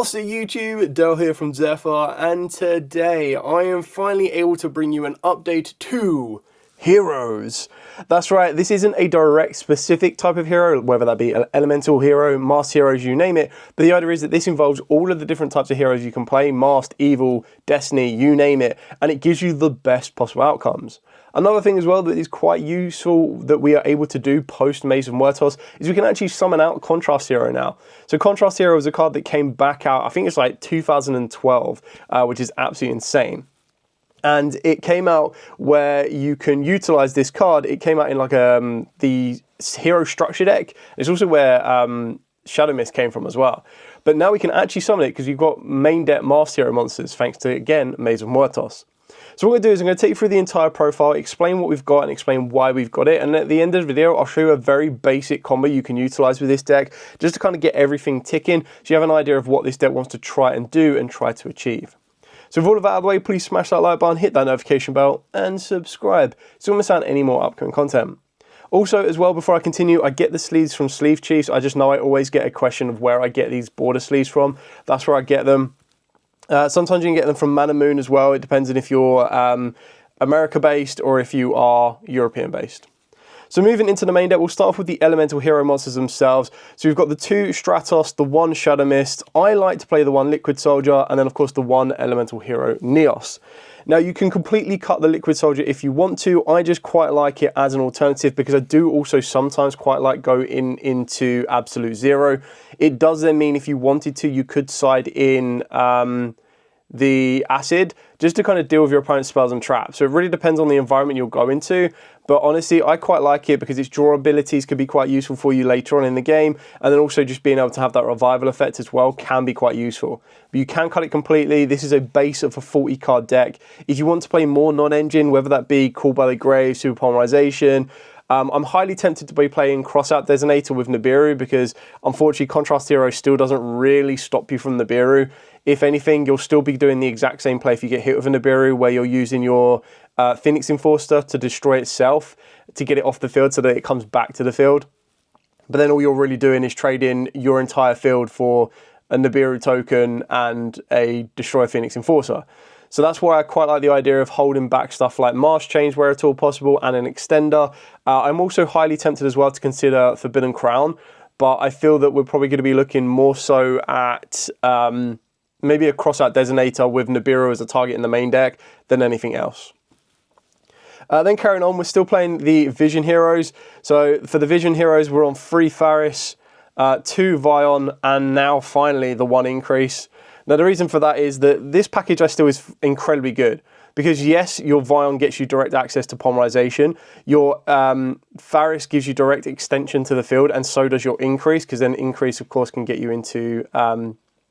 What's up YouTube, Del here from Zephyr, and today I am finally able to bring you an update to heroes. That's right, this isn't a direct specific type of hero, whether that be an elemental hero, masked heroes, you name it, but the idea is that this involves all of the different types of heroes you can play, masked, evil, destiny, you name it, and it gives you the best possible outcomes. Another thing as well that is quite useful that we are able to do post Maze of Muertos is we can actually summon out Contrast Hero now. So Contrast Hero is a card that came back out, I think it's like 2012, which is absolutely insane. And it came out where you can utilize this card. It came out in like the hero structure deck. It's also where Shadow Mist came from as well. But now we can actually summon it because you've got main deck masked hero monsters thanks to, again, Maze of Muertos. So what I'm going to do is I'm going to take you through the entire profile, explain what we've got and explain why we've got it. And at the end of the video, I'll show you a very basic combo you can utilize with this deck just to kind of get everything ticking so you have an idea of what this deck wants to try and do and try to achieve. So with all of that out of the way, please smash that like button, hit that notification bell and subscribe so you don't miss out on any more upcoming content. Also, as well, before I continue, I get the sleeves from Sleeve Chiefs. I just know I always get a question of where I get these border sleeves from. That's where I get them. Sometimes you can get them from Man and Moon as well. It depends on if you're America-based or if you are European-based. So moving into the main deck, we'll start off with the elemental hero monsters themselves. So we've got the 2 Stratos, the 1 Shadow Mist. I like to play the 1 Liquid Soldier, and then of course the 1 elemental hero Neos. Now you can completely cut the Liquid Soldier if you want to. I just quite like it as an alternative because I do also sometimes quite like go into Absolute Zero. It does then mean if you wanted to, you could side in the Acid just to kind of deal with your opponent's spells and traps. So it really depends on the environment you'll go into. But honestly, I quite like it because its draw abilities could be quite useful for you later on in the game. And then also just being able to have that revival effect as well can be quite useful. But you can cut it completely. This is a base of a 40 card deck. If you want to play more non-engine, whether that be Call by the Grave, Super Polymerization, I'm highly tempted to be playing Crossout Designator with Nibiru because unfortunately Contrast Hero still doesn't really stop you from Nibiru. If anything, you'll still be doing the exact same play if you get hit with a Nibiru where you're using your Phoenix Enforcer to destroy itself to get it off the field so that it comes back to the field. But then all you're really doing is trading your entire field for a Nibiru token and a Destroy Phoenix Enforcer. So that's why I quite like the idea of holding back stuff like Marsh Change where at all possible and an extender. I'm also highly tempted as well to consider Forbidden Crown, but I feel that we're probably going to be looking more so at maybe a Crossout Designator with Nibiru as a target in the main deck than anything else. Then carrying on, we're still playing the Vision Heroes. So for the Vision Heroes, we're on 3 Faris, 2 Vion, and now finally the 1 Increase. Now the reason for that is that this package I still is incredibly good. Because yes, your Vion gets you direct access to Polymerization. Your Faris gives you direct extension to the field, and so does your Increase, because then Increase, of course, can get you into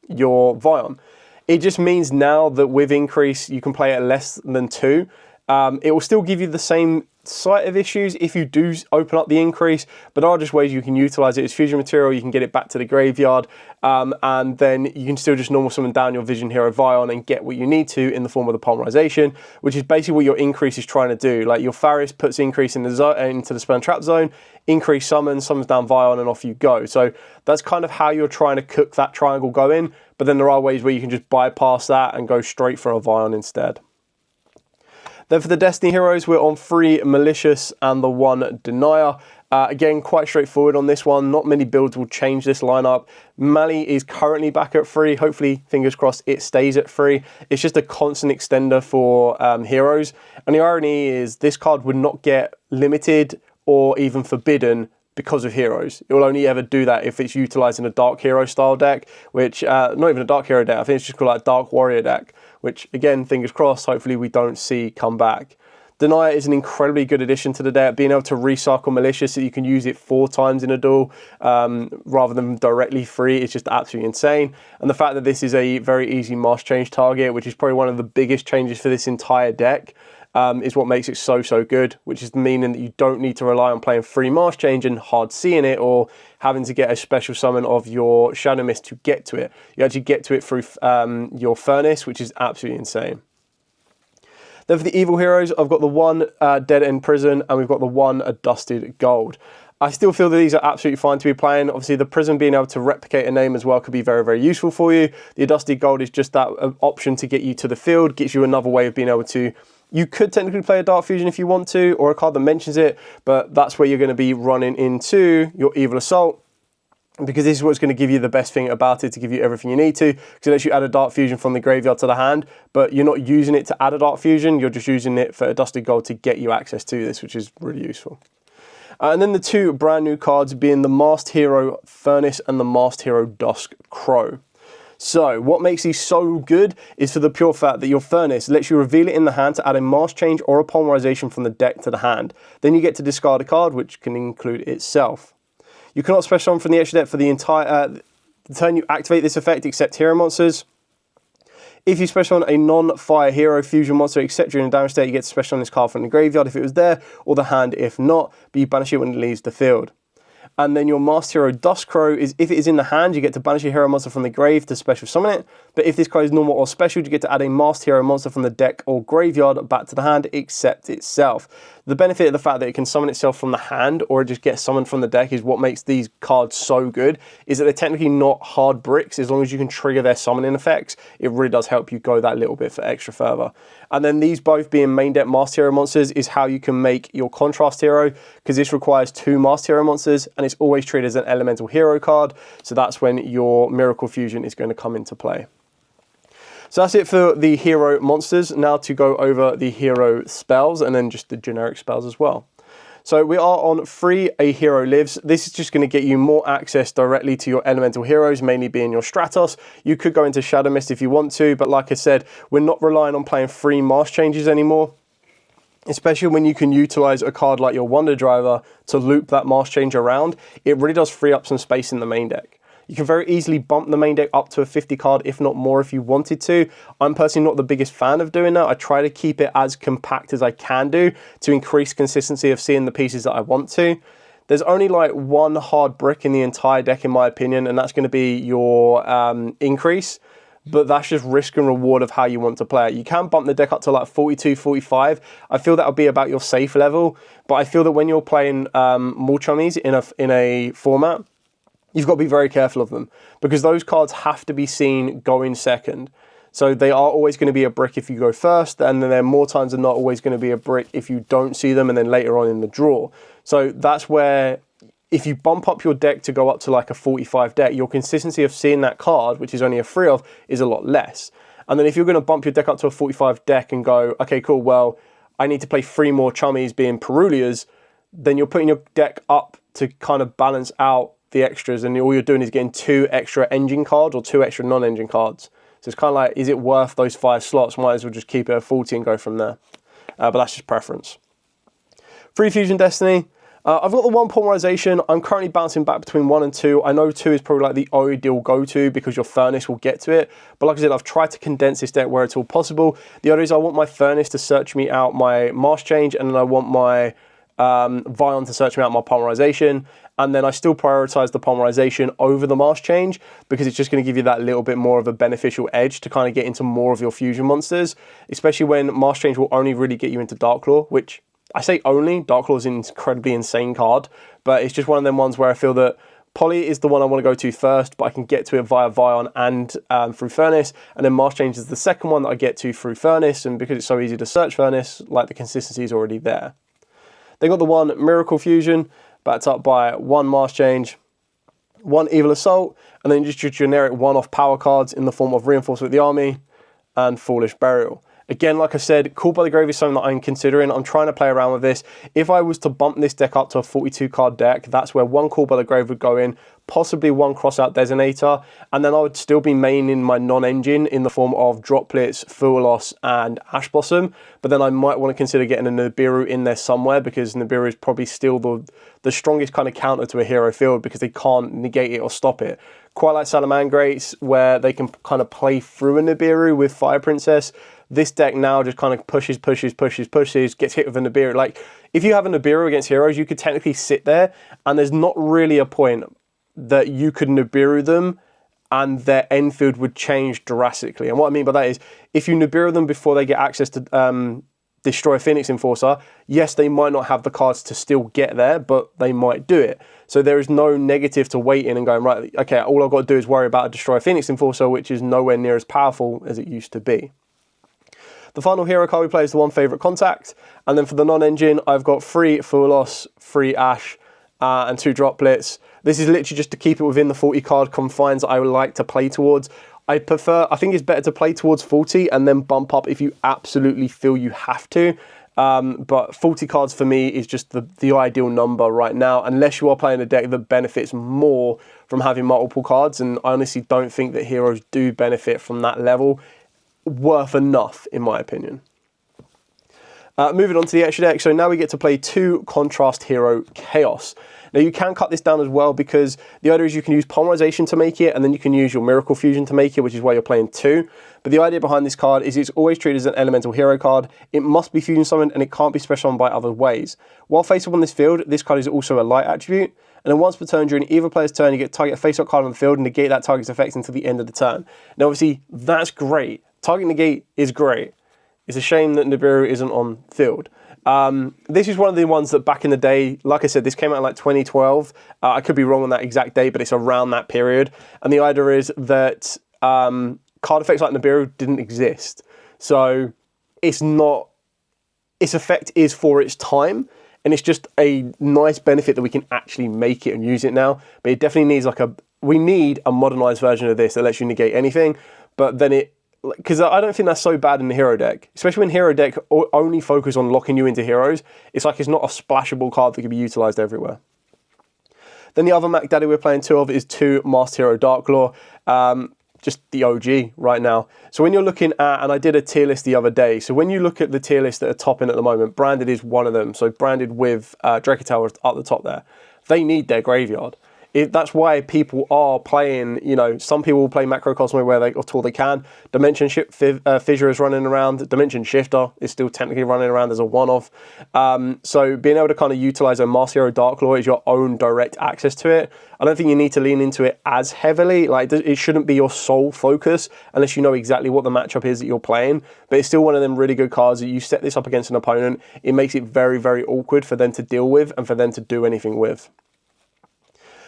your Vion. It just means now that with Increase, you can play at less than 2. It will still give you the same site of issues if you do open up the Increase, but there are just ways you can utilize it as fusion material. You can get it back to the graveyard, and then you can still just normal summon down your Vision Hero Vion and get what you need to in the form of the Polymerization, which is basically what your Increase is trying to do. Like your Faris puts Increase in the into the spell and trap zone, Increase summons down Vion, and off you go. So that's kind of how you're trying to cook that triangle going, but then there are ways where you can just bypass that and go straight for a Vion instead. Then for the Destiny Heroes, we're on 3 Malicious and the 1 Denier. Again, quite straightforward on this one. Not many builds will change this lineup. Mali is currently back at 3. Hopefully, fingers crossed, it stays at 3. It's just a constant extender for heroes. And the irony is this card would not get limited or even forbidden because of heroes. It will only ever do that if it's utilizing a Dark Hero style deck, which, not even a Dark Hero deck, I think it's just called like Dark Warrior deck, which again, fingers crossed, hopefully we don't see come back. Denier is an incredibly good addition to the deck, being able to recycle Malicious so you can use it 4 times in a duel rather than directly 3 is just absolutely insane. And the fact that this is a very easy Marsh Change target, which is probably one of the biggest changes for this entire deck, is what makes it so good, which is meaning that you don't need to rely on playing 3 Marsh Change and hard seeing it or having to get a special summon of your Shadow Mist to get to it. You actually get to it through your Furnace, which is absolutely insane. Then for the Evil Heroes, I've got the 1 Dead End Prison and we've got the 1 Dusted Gold. I still feel that these are absolutely fine to be playing. Obviously, the Prism being able to replicate a name as well could be very, very useful for you. The Dusty Gold is just that option to get you to the field, gives you another way of being able to... You could technically play a Dark Fusion if you want to, or a card that mentions it, but that's where you're going to be running into your Evil Assault, because this is what's going to give you the best thing about it, to give you everything you need to, because it lets you add a Dark Fusion from the graveyard to the hand, but you're not using it to add a Dark Fusion, you're just using it for a Dusty Gold to get you access to this, which is really useful. And then the two brand new cards being the Masked Hero Furnace and the Masked Hero Dusk Crow. So what makes these so good is for the pure fact that your Furnace lets you reveal it in the hand to add a mask change or a polymerization from the deck to the hand. Then you get to discard a card, which can include itself. You cannot special summon from the extra deck for the entire the turn you activate this effect except hero monsters. If you special summon a non-fire hero fusion monster except during a damage state, you get to special summon this card from the graveyard if it was there, or the hand if not, but you banish it when it leaves the field. And then your Masked Hero Dusk Crow is, if it is in the hand, you get to banish a hero monster from the grave to special summon it. But if this card is normal or special, you get to add a Masked Hero monster from the deck or graveyard back to the hand, except itself. The benefit of the fact that it can summon itself from the hand or it just gets summoned from the deck is what makes these cards so good, is that they're technically not hard bricks. As long as you can trigger their summoning effects, it really does help you go that little bit for extra further. And then these both being main deck Masked Hero monsters is how you can make your Contrast Hero, because this requires 2 Masked Hero monsters and it's always treated as an elemental hero card. So that's when your Miracle Fusion is going to come into play. So that's it for the hero monsters. Now to go over the hero spells and then just the generic spells as well. So we are on Free a Hero Lives. This is just going to get you more access directly to your elemental heroes, mainly being your Stratos. You could go into Shadow Mist if you want to, but like I said, we're not relying on playing free mask changes anymore, especially when you can utilize a card like your Wonder Driver to loop that mask change around. It really does free up some space in the main deck. You can very easily bump the main deck up to a 50 card, if not more, if you wanted to. I'm personally not the biggest fan of doing that. I try to keep it as compact as I can do to increase consistency of seeing the pieces that I want to. There's only like one hard brick in the entire deck, in my opinion, and that's going to be your increase. But that's just risk and reward of how you want to play it. You can bump the deck up to like 42, 45. I feel that would be about your safe level. But I feel that when you're playing more chummies in a format, you've got to be very careful of them, because those cards have to be seen going second. So they are always going to be a brick if you go first, and then they're more times than not always going to be a brick if you don't see them and then later on in the draw. So that's where, if you bump up your deck to go up to like a 45 deck, your consistency of seeing that card, which is only a 3 of, is a lot less. And then if you're going to bump your deck up to a 45 deck and go, okay, cool, well, I need to play 3 more chummies being Perulias, then you're putting your deck up to kind of balance out the extras, and all you're doing is getting 2 extra engine cards or 2 extra non-engine cards. So it's kind of like, is it worth those 5 slots? Might as well just keep it at 40 and go from there. But that's just preference. Free Fusion Destiny. I've got the 1 polymerization. I'm currently bouncing back between 1 and 2. I know 2 is probably like the ideal go-to because your Furnace will get to it. But like I said, I've tried to condense this deck where it's all possible. The other is I want my Furnace to search me out my mask change, and then I want my Vion to search me out my polymerization. And then I still prioritize the polymerization over the mask change, because it's just going to give you that little bit more of a beneficial edge to kind of get into more of your fusion monsters, especially when mask change will only really get you into Darklaw, which I say only. Darklaw is an incredibly insane card, but it's just one of them ones where I feel that Poly is the one I want to go to first, but I can get to it via Vion and through Furnace, and then mask change is the second one that I get to through Furnace, and because it's so easy to search Furnace, like the consistency is already there. They got the 1 Miracle Fusion, backed up by 1 mask change, 1 Evil Assault, and then just your generic one-off power cards in the form of Reinforcement of the Army and Foolish Burial. Again, like I said, Called by the Grave is something that I'm considering. I'm trying to play around with this. If I was to bump this deck up to a 42 card deck, that's where 1 Called by the Grave would go in, possibly 1 Crossout Designator, and then I would still be maining my non-engine in the form of Droplets, Fuelos, and Ash Blossom. But then I might want to consider getting a Nibiru in there somewhere, because Nibiru is probably still the strongest kind of counter to a hero field, because they can't negate it or stop it. Quite like Salamangrates, where they can kind of play through a Nibiru with Fire Princess. This deck now just kind of pushes, gets hit with a Nibiru. Like, if you have a Nibiru against heroes, you could technically sit there, and there's not really a point that you could Nibiru them and their end field would change drastically. And what I mean by that is, if you Nibiru them before they get access to Destroy Phoenix Enforcer, yes, they might not have the cards to still get there, but they might do it. So there is no negative to waiting and going, right, okay, all I've got to do is worry about a Destroy Phoenix Enforcer, which is nowhere near as powerful as it used to be. The final hero card we play is the one Favourite Contact. And then for the non-engine, I've got 3 Fuelos, 3 Ash, and 2 Droplets. This is literally just to keep it within the 40 card confines that I would like to play towards. I think it's better to play towards 40 and then bump up if you absolutely feel you have to. But 40 cards for me is just the ideal number right now, unless you are playing a deck that benefits more from having multiple cards. And I honestly don't think that heroes do benefit from that level worth enough, in my opinion. Moving on to the extra deck, so now we get to play 2 Contrast Hero Chaos. Now you can cut this down as well, because the idea is you can use Polymerization to make it, and then you can use your Miracle Fusion to make it, which is why you're playing 2. But the idea behind this card is it's always treated as an elemental hero card. It must be fusion summoned, and it can't be special summoned by other ways. While face up on this field, this card is also a light attribute, and then once per turn during either player's turn, you get target a face-up card on the field and negate that target's effect until the end of the turn. Now obviously, that's great. Target negate is great. It's a shame that Nibiru isn't on field. This is one of the ones that back in the day, like I said, this came out in like 2012. I could be wrong on that exact date, but it's around that period. And the idea is that card effects like Nibiru didn't exist. So its effect is for its time, and it's just a nice benefit that we can actually make it and use it now. But it definitely needs we need a modernized version of this that lets you negate anything, but then because I don't think that's so bad in the hero deck, especially when hero deck only focus on locking you into heroes. It's like it's not a splashable card that can be utilized everywhere. Then the other Mac Daddy we're playing 2 of is 2 Masked Hero Darklaw, just the OG right now. So when you're looking at, and I did a tier list the other day, so when you look at the tier list that are topping at the moment, Branded is one of them. So Branded with Dracotel at the top there. They need their graveyard. That's why people are playing, some people will play Macrocosmo where that's all they can. Dimension Fissure is running around. Dimension Shifter is still technically running around as a one-off. So being able to kind of utilize a Masked Hero Darklaw as your own direct access to it, I don't think you need to lean into it as heavily. Like, it shouldn't be your sole focus unless you know exactly what the matchup is that you're playing. But it's still one of them really good cards that you set this up against an opponent. It makes it very, very awkward for them to deal with and for them to do anything with.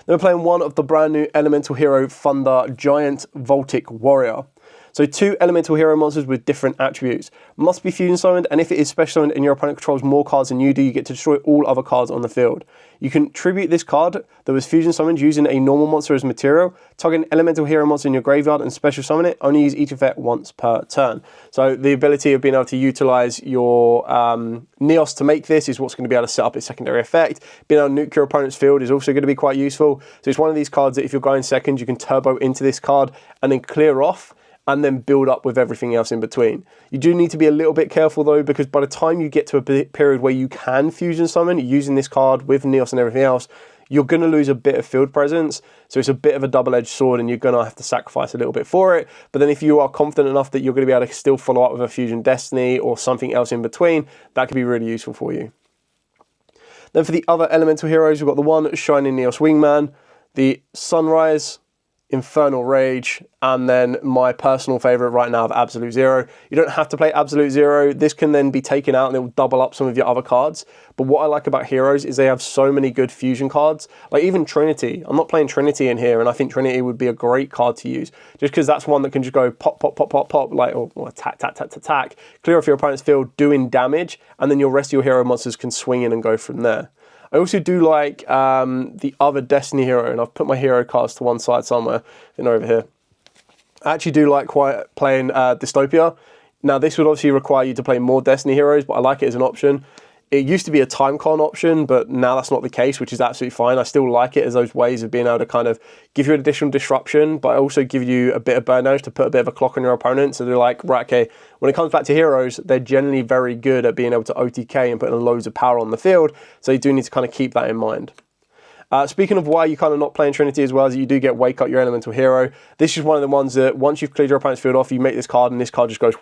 Then we're playing one of the brand new Elemental Hero Thunder Giant Voltic Warrior. So 2 Elemental Hero monsters with different attributes. Must be fusion summoned, and if it is special summoned and your opponent controls more cards than you do, you get to destroy all other cards on the field. You can tribute this card that was fusion summoned using a normal monster as material, target an Elemental Hero monster in your graveyard and special summon it, only use each effect once per turn. So the ability of being able to utilize your Neos to make this is what's going to be able to set up its secondary effect. Being able to nuke your opponent's field is also going to be quite useful. So it's one of these cards that if you're going second, you can turbo into this card and then clear off, and then build up with everything else in between. You do need to be a little bit careful though, because by the time you get to a period where you can fusion summon using this card with Neos and everything else, you're going to lose a bit of field presence. So it's a bit of a double-edged sword, and you're going to have to sacrifice a little bit for it. But then if you are confident enough that you're going to be able to still follow up with a Fusion Destiny or something else in between, that could be really useful for you. Then for the other elemental heroes, we've got the one Shining Neos Wingman, the Sunrise, Infernal Rage, and then my personal favourite right now of Absolute Zero. You don't have to play Absolute Zero. This can then be taken out and it will double up some of your other cards. But what I like about Heroes is they have so many good fusion cards. Like even Trinity. I'm not playing Trinity in here, and I think Trinity would be a great card to use. Just because that's one that can just go pop, pop, pop, pop, pop, like, or attack, attack, attack, attack. Clear off your opponent's field, doing damage, and then your rest of your hero monsters can swing in and go from there. I also do like the other Destiny hero, and I've put my hero cards to one side somewhere, over here. I actually do like playing Dystopia. Now, this would obviously require you to play more Destiny heroes, but I like it as an option. It used to be a time con option, but now that's not the case, which is absolutely fine. I still like it as those ways of being able to kind of give you an additional disruption, but also give you a bit of burn damage to put a bit of a clock on your opponent. So they're like, right, okay, when it comes back to heroes, they're generally very good at being able to OTK and putting loads of power on the field. So you do need to kind of keep that in mind. Speaking of why you're kind of not playing Trinity as well, as you do get Wake Up your elemental hero. This is one of the ones that once you've cleared your opponent's field off, you make this card and this card just goes,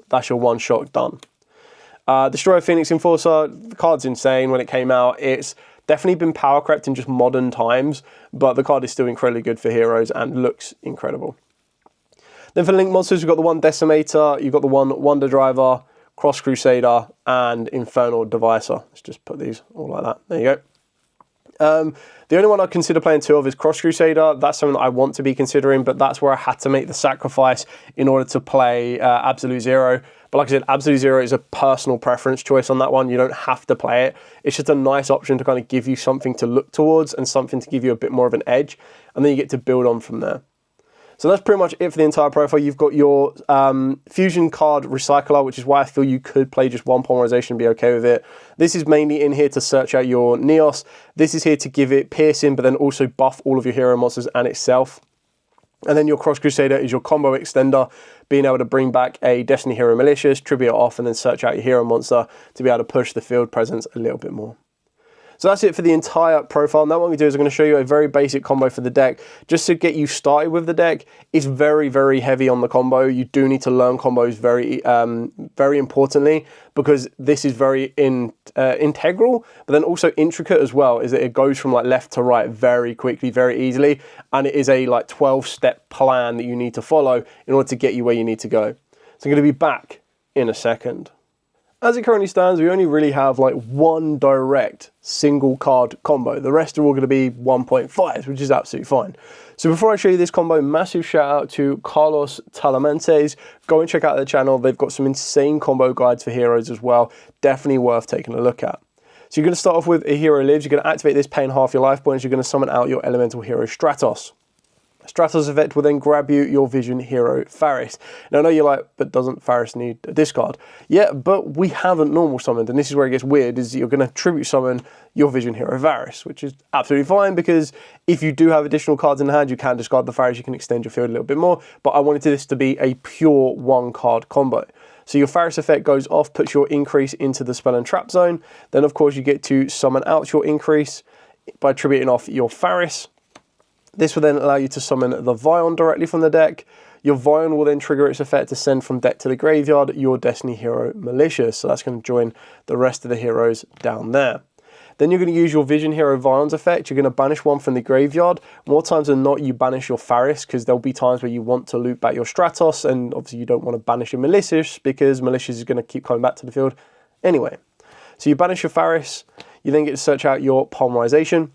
that's your one shot done. Destroy Phoenix Enforcer, the card's insane when it came out. It's definitely been power crept in just modern times, but the card is still incredibly good for heroes and looks incredible. Then for Link monsters, we've got the one Decimator, you've got the one Wonder Driver, Cross Crusader, and Infernal Devicer. Let's just put these all like that. There you go. The only one I'd consider playing 2 of is Cross Crusader. That's something that I want to be considering, but that's where I had to make the sacrifice in order to play Absolute Zero. But like I said, Absolute Zero is a personal preference choice on that one. You don't have to play it. It's just a nice option to kind of give you something to look towards and something to give you a bit more of an edge, and then you get to build on from there. So that's pretty much it for the entire profile. You've got your fusion card recycler, which is why I feel you could play just one polymerization and be okay with it. This is mainly in here to search out your Neos. This is here to give it piercing, but then also buff all of your hero monsters and itself. And then your Cross Crusader is your combo extender, being able to bring back a Destiny Hero Malicious, tribute it off, and then search out your hero monster to be able to push the field presence a little bit more. So that's it for the entire profile. Now what I'm going to do is I'm going to show you a very basic combo for the deck, just to get you started with the deck. It's very, very heavy on the combo. You do need to learn combos very importantly, because this is very integral, but then also intricate as well, is that it goes from like left to right very quickly, very easily, and it is a like 12-step plan that you need to follow in order to get you where you need to go. So I'm going to be back in a second. As it currently stands, we only really have like one direct single card combo. The rest are all going to be 1.5s, which is absolutely fine. So before I show you this combo, massive shout out to Carlos Talamantes. Go and check out their channel. They've got some insane combo guides for heroes as well. Definitely worth taking a look at. So you're going to start off with a hero lives. You're going to activate this, paying half your life points. You're going to summon out your elemental hero Stratos. Stratos effect will then grab you your Vision Hero Faris. Now I know you're like, but doesn't Faris need a discard? Yeah, but we haven't normal summoned, and this is where it gets weird, is you're going to tribute summon your Vision Hero Faris, which is absolutely fine, because if you do have additional cards in hand, you can discard the Faris, you can extend your field a little bit more, but I wanted this to be a pure one-card combo. So your Faris effect goes off, puts your increase into the spell and trap zone, then of course you get to summon out your increase by tributing off your Faris. This will then allow you to summon the Vion directly from the deck. Your Vion will then trigger its effect to send from deck to the graveyard your Destiny Hero Malicious. So that's going to join the rest of the heroes down there. Then you're going to use your Vision Hero Vion's effect. You're going to banish one from the graveyard. More times than not, you banish your Faris, because there'll be times where you want to loop back your Stratos, and obviously you don't want to banish your Malicious, because Malicious is going to keep coming back to the field anyway. So you banish your Faris. You then get to search out your Polymerization.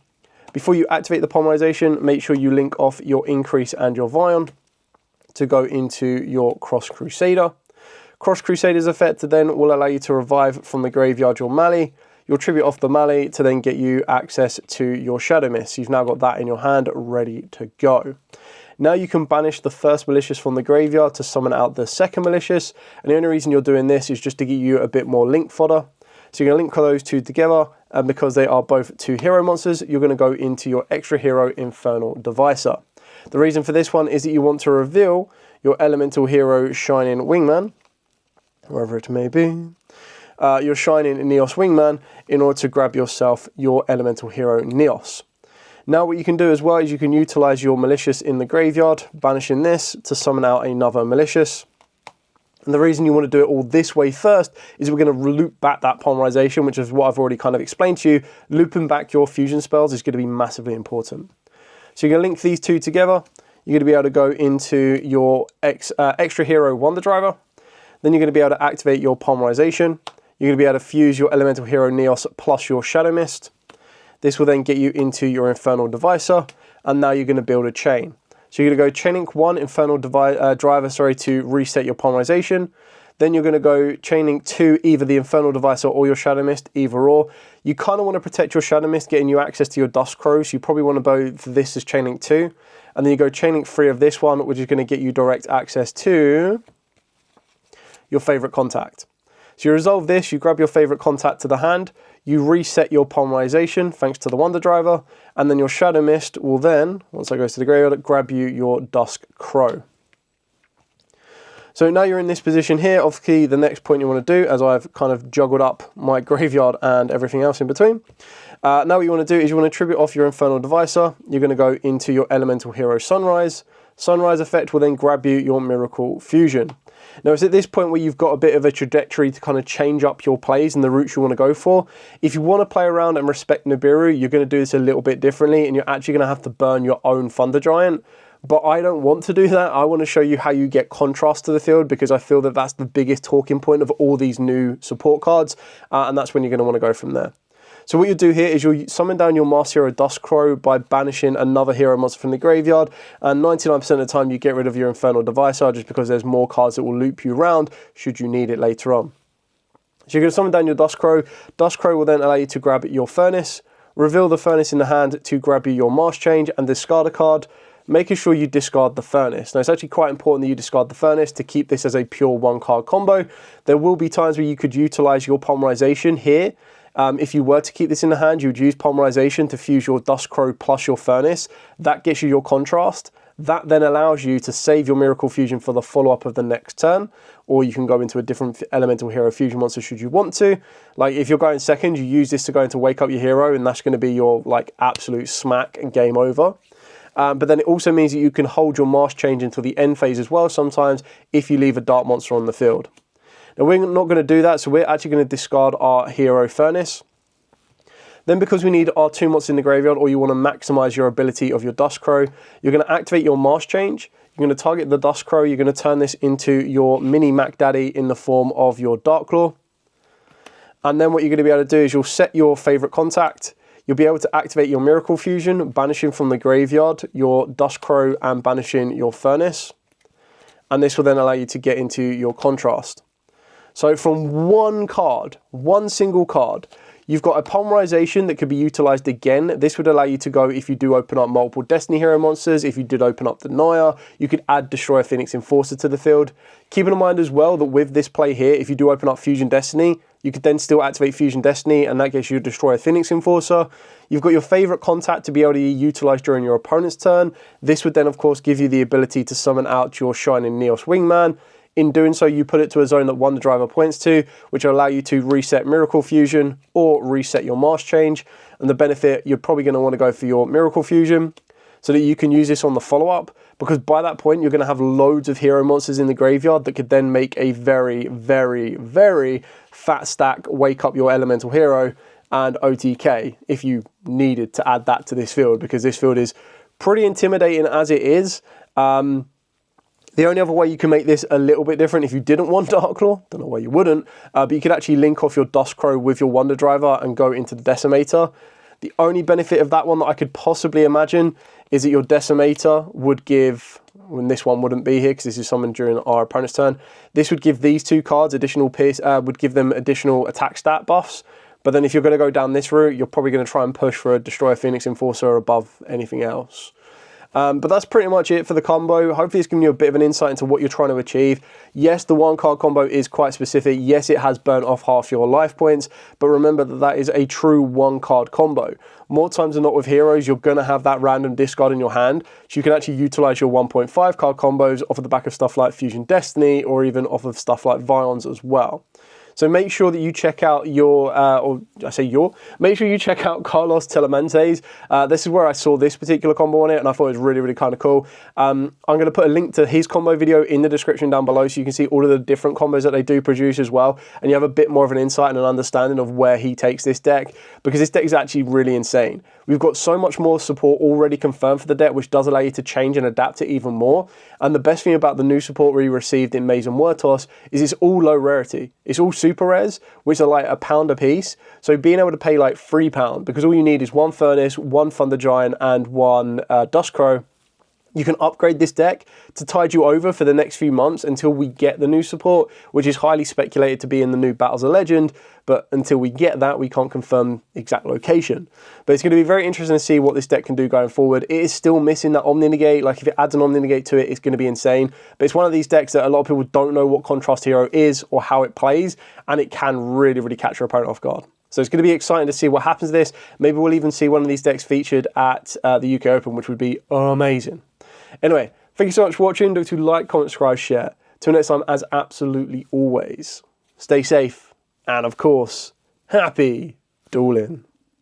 Before you activate the Polymerization, make sure you link off your Increase and your Vion to go into your Cross Crusader. Cross Crusader's effect then will allow you to revive from the graveyard your Mali. You'll tribute off the Mali to then get you access to your Shadow Mist. You've now got that in your hand ready to go. Now you can banish the first Malicious from the graveyard to summon out the second Malicious. And the only reason you're doing this is just to get you a bit more link fodder. So you're going to link those two together, and because they are both 2 hero monsters, you're going to go into your extra hero Infernal Devicer. The reason for this one is that you want to reveal your elemental hero Shining Wingman, wherever it may be, your Shining Neos Wingman, in order to grab yourself your elemental hero Neos. Now what you can do as well is you can utilize your Malicious in the graveyard, banishing this to summon out another Malicious. And the reason you want to do it all this way first is we're going to loop back that Polymerization, which is what I've already kind of explained to you. Looping back your fusion spells is going to be massively important. So you're going to link these two together. You're going to be able to go into your extra hero Wonder Driver. Then you're going to be able to activate your Polymerization. You're going to be able to fuse your elemental hero Neos plus your Shadow Mist. This will then get you into your Infernal Devicer, and now you're going to build a chain. So you're going to go Chain Link 1 Infernal Driver to reset your Polymerization. Then you're going to go Chain Link 2 either the Infernal Devicer or your Shadow Mist, either or. You kind of want to protect your Shadow Mist, getting you access to your Dust Crow, so you probably want to go for this as Chain Link 2. And then you go Chain Link 3 of this one, which is going to get you direct access to your favorite contact. So you resolve this, you grab your favorite contact to the hand, you reset your Polymerization thanks to the Wonder Driver, and then your Shadow Mist will then, once that goes to the graveyard, grab you your Dusk Crow. So now you're in this position here. Obviously the next point you want to do, as I've kind of juggled up my graveyard and everything else in between, now what you want to do is you want to tribute off your Infernal Devicer. You're going to go into your elemental hero Sunrise. Sunrise effect will then grab you your Miracle Fusion. Now it's at this point where you've got a bit of a trajectory to kind of change up your plays and the routes you want to go for. If you want to play around and respect Nibiru, you're going to do this a little bit differently, and you're actually going to have to burn your own Thunder Giant. But I don't want to do that. I want to show you how you get contrast to the field, because I feel that that's the biggest talking point of all these new support cards, and that's when you're going to want to go from there. So what you'll do here is you'll summon down your Master Hero Duskcrow by banishing another hero monster from the graveyard, and 99% of the time you get rid of your Infernal Devicer, just because there's more cards that will loop you around should you need it later on. So you're going to summon down your Duskcrow. Duskcrow will then allow you to grab your Furnace, reveal the Furnace in the hand to grab you your Mask Change and discard a card, making sure you discard the Furnace. Now, it's actually quite important that you discard the Furnace to keep this as a pure one-card combo. There will be times where you could utilize your Polymerization here. If you were to keep this in the hand, you would use Polymerization to fuse your Duskcrow plus your Furnace. That gets you your contrast. That then allows you to save your Miracle Fusion for the follow-up of the next turn, or you can go into a different Elemental Hero Fusion monster should you want to. Like, if you're going second, you use this to go into Wake Up your hero, and that's going to be your, like, absolute smack and game over. But then it also means that you can hold your Mask Change until the end phase as well sometimes if you leave a Dark Monster on the field. Now, we're not going to do that, so we're actually going to discard our Hero Furnace. Then, because we need our 2 monsters in the graveyard, or you want to maximize your ability of your Duskcrow, you're going to activate your Mask Change. You're going to target the Duskcrow. You're going to turn this into your mini Mac Daddy in the form of your Darklaw. And then what you're going to be able to do is you'll set your favorite contact. You'll be able to activate your Miracle Fusion, banishing from the graveyard your Duskcrow and banishing your Furnace. And this will then allow you to get into your contrast. So from one card, one single card, you've got a Polymerization that could be utilized again. This would allow you to go, if you do open up multiple Destiny Hero monsters, if you did open up the Naya, you could add Destroyer Phoenix Enforcer to the field. Keeping in mind as well that with this play here, if you do open up Fusion Destiny, you could then still activate Fusion Destiny, and that gets you Destroyer Phoenix Enforcer. You've got your favorite contact to be able to utilize during your opponent's turn. This would then, of course, give you the ability to summon out your Shining Neos Wingman. In doing so, you put it to a zone that Wonder Driver points to, which will allow you to reset Miracle Fusion or reset your Mask Change. And the benefit, you're probably going to want to go for your Miracle Fusion so that you can use this on the follow-up, because by that point, you're going to have loads of hero monsters in the graveyard that could then make a very, very, very fat stack Wake Up your Elemental Hero and OTK if you needed to add that to this field, because this field is pretty intimidating as it is. The only other way you can make this a little bit different, if you didn't want Darklaw, don't know why you wouldn't, but you could actually link off your Duskcrow with your Wonder Driver and go into the Decimator. The only benefit of that one that I could possibly imagine is that your Decimator would give, when this one wouldn't be here because this is summoned during our opponent's turn, this would give these 2 cards additional pierce, would give them additional attack stat buffs. But then if you're going to go down this route, you're probably going to try and push for a Destroyer Phoenix Enforcer above anything else. But that's pretty much it for the combo. Hopefully it's given you a bit of an insight into what you're trying to achieve. Yes, the 1-card combo is quite specific. Yes, it has burnt off half your life points, but remember that that is a true 1-card combo. More times than not with heroes, you're going to have that random discard in your hand, so you can actually utilize your 1.5 card combos off of the back of stuff like Fusion Destiny, or even off of stuff like Vions as well. So make sure that you check out make sure you check out Carlos Telemantes. This is where I saw this particular combo on it, and I thought it was really, really kind of cool. I'm going to put a link to his combo video in the description down below, so you can see all of the different combos that they do produce as well, and you have a bit more of an insight and an understanding of where he takes this deck, because this deck is actually really insane. We've got so much more support already confirmed for the deck, which does allow you to change and adapt it even more. And the best thing about the new support we received in Maze and Muertos is it's all low rarity. It's all super rares, which are like £1 a piece. So being able to pay like £3, because all you need is 1 Furnace, 1 Thunder Giant, and 1 Duskcrow. You can upgrade this deck to tide you over for the next few months until we get the new support, which is highly speculated to be in the new Battles of Legend, but until we get that, we can't confirm exact location. But it's going to be very interesting to see what this deck can do going forward. It is still missing that Omni Negate. Like, if it adds an Omni Negate to it, it's going to be insane. But it's one of these decks that a lot of people don't know what Contrast Hero is or how it plays, and it can really, really catch your opponent off guard. So it's going to be exciting to see what happens to this. Maybe we'll even see one of these decks featured at the UK Open, which would be amazing. Anyway, thank you so much for watching. Don't forget to like, comment, subscribe, share. Till next time, as absolutely always, stay safe and, of course, happy dueling.